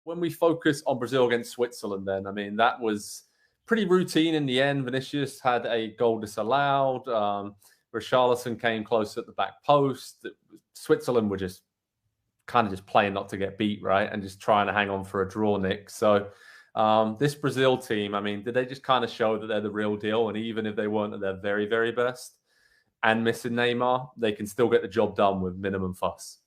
when we focus on Brazil against Switzerland, then, I mean, that was pretty routine in the end. Vinicius had a goal disallowed. Richarlison came close at the back post. Switzerland were just kind of just playing not to get beat, right? And just trying to hang on for a draw, Nick. So this Brazil team, I mean, did they just kind of show that they're the real deal? And even if they weren't at their very, very best and missing Neymar, they can still get the job done with minimum fuss.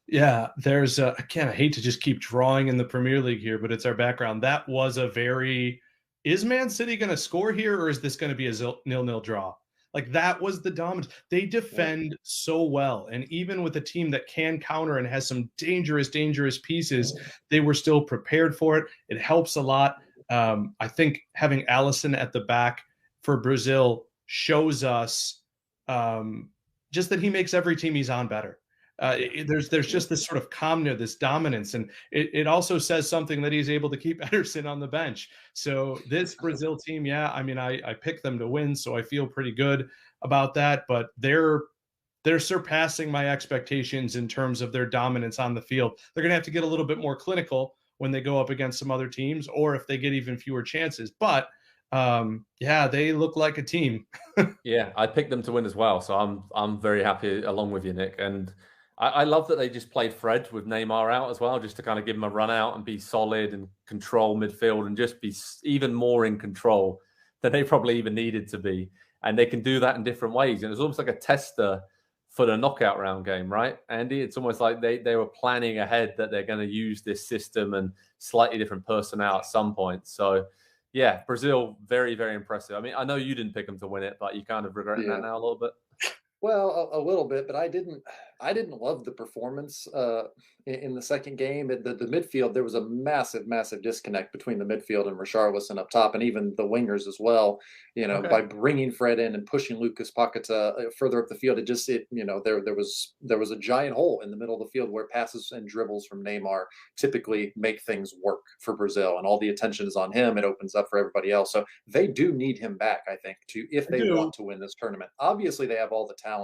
Yeah, there's again, I hate to just keep drawing in the Premier League here, but it's our background. That was a very, is Man City going to score here, or is this going to be a 0-0 draw? Like, that was the dominance. They defend so well. And even with a team that can counter and has some dangerous pieces, they were still prepared for it. It helps a lot. I think having Alisson at the back for Brazil shows us just that he makes every team he's on better. There's just this sort of calmness, this dominance, and it also says something that he's able to keep Ederson on the bench. So this Brazil team, yeah, I mean, I picked them to win, so I feel pretty good about that. But they're surpassing my expectations in terms of their dominance on the field. They're going to have to get a little bit more clinical when they go up against some other teams, or if they get even fewer chances. But yeah, they look like a team. Yeah, I picked them to win as well, so I'm very happy along with you, Nick. And I love that they just played Fred with Neymar out as well, just to kind of give him a run out and be solid and control midfield and just be even more in control than they probably even needed to be. And they can do that in different ways. And it's almost like a tester for the knockout round game, right, Andy? It's almost like they were planning ahead that they're going to use this system and slightly different personnel at some point. So, yeah, Brazil, very, very impressive. I mean, I know you didn't pick them to win it, but you kind of regret that now a little bit. Well, a little bit, but I didn't love the performance in the second game. The midfield, there was a massive disconnect between the midfield and Richarlison up top, and even the wingers as well. You know, by bringing Fred in and pushing Lucas Paquetá further up the field, there was a giant hole in the middle of the field where passes and dribbles from Neymar typically make things work for Brazil, and all the attention is on him. It opens up for everybody else. So they do need him back, I think, if they want to win this tournament. Obviously, they have all the talent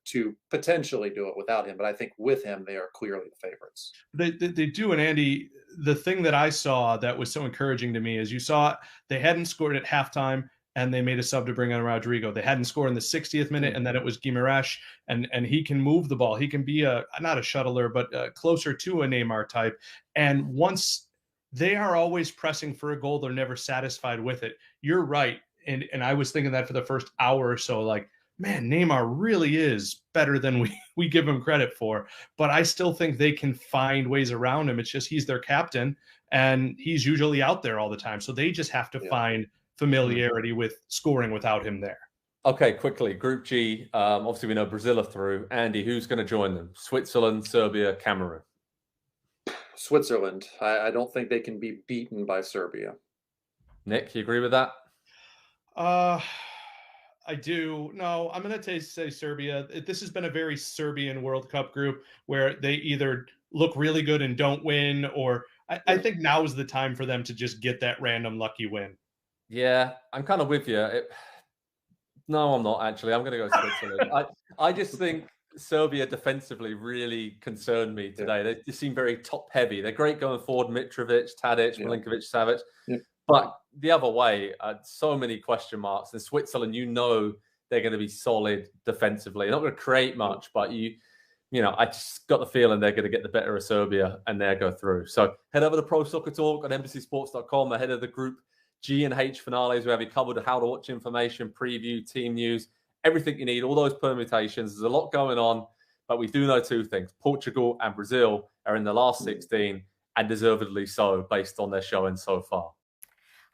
to potentially do it without him, but I think with him, they are clearly the favorites. They do. And Andy, the thing that I saw that was so encouraging to me is you saw they hadn't scored at halftime and they made a sub to bring on Rodrigo. They hadn't scored in the 60th minute, and then it was Guimaraes, and he can move the ball. He can be not a shuttler, but closer to a Neymar type. And once they are always pressing for a goal, they're never satisfied with it. You're right. And I was thinking that for the first hour or so, like, man, Neymar really is better than we give him credit for. But I still think they can find ways around him. It's just he's their captain, and he's usually out there all the time. So they just have to find familiarity with scoring without him there. Okay, quickly. Group G, obviously we know Brazil are through. Andy, who's going to join them? Switzerland, Serbia, Cameroon? Switzerland. I don't think they can be beaten by Serbia. Nick, you agree with that? I do. No, I'm going to say Serbia. This has been a very Serbian World Cup group where they either look really good and don't win, or I think now is the time for them to just get that random lucky win. Yeah, I'm kind of with you. No, I'm not, actually. I'm going to go Switzerland. I just think Serbia defensively really concerned me today. They just seem very top-heavy. They're great going forward. Mitrovic, Tadic, Milinkovic-Savic. But the other way, so many question marks. In Switzerland, they're going to be solid defensively. They're not going to create much, but I just got the feeling they're going to get the better of Serbia and they'll go through. So head over to Pro Soccer Talk on NBCSports.com ahead of the Group G and H finales. We have you covered how to watch information, preview, team news, everything you need, all those permutations. There's a lot going on, but we do know two things. Portugal and Brazil are in the last 16, and deservedly so based on their showing so far.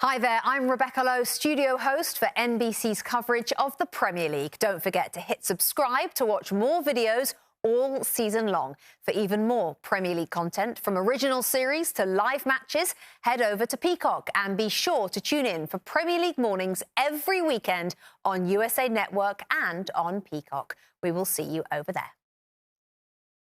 Hi there, I'm Rebecca Lowe, studio host for NBC's coverage of the Premier League. Don't forget to hit subscribe to watch more videos all season long. For even more Premier League content, from original series to live matches, head over to Peacock and be sure to tune in for Premier League mornings every weekend on USA Network and on Peacock. We will see you over there.